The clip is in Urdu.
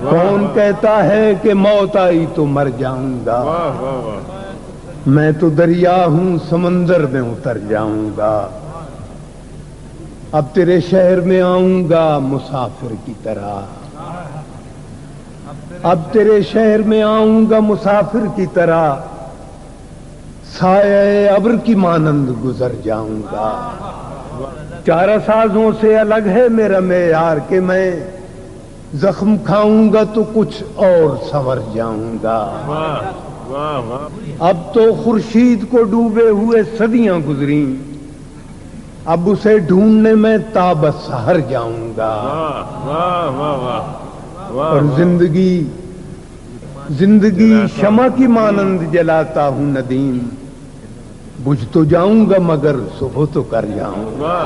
کون کہتا ہے کہ موت آئی تو مر جاؤں گا، میں تو دریا ہوں سمندر میں اتر جاؤں گا، اب تیرے شہر میں آؤں گا مسافر کی طرح، اب تیرے شہر میں آؤں گا مسافر کی طرح، سایہ ابر کی مانند گزر جاؤں گا، چارہ سازوں سے الگ ہے میرا معیار کہ میں زخم کھاؤں گا تو کچھ اور سنور جاؤں گا، اب تو خورشید کو ڈوبے ہوئے صدیاں گزریں، اب اسے ڈھونڈنے میں تاب سحر جاؤں گا، اور زندگی شمع کی مانند جلاتا ہوں ندیم، بجھ تو جاؤں گا مگر صبح تو کر جاؤں گا۔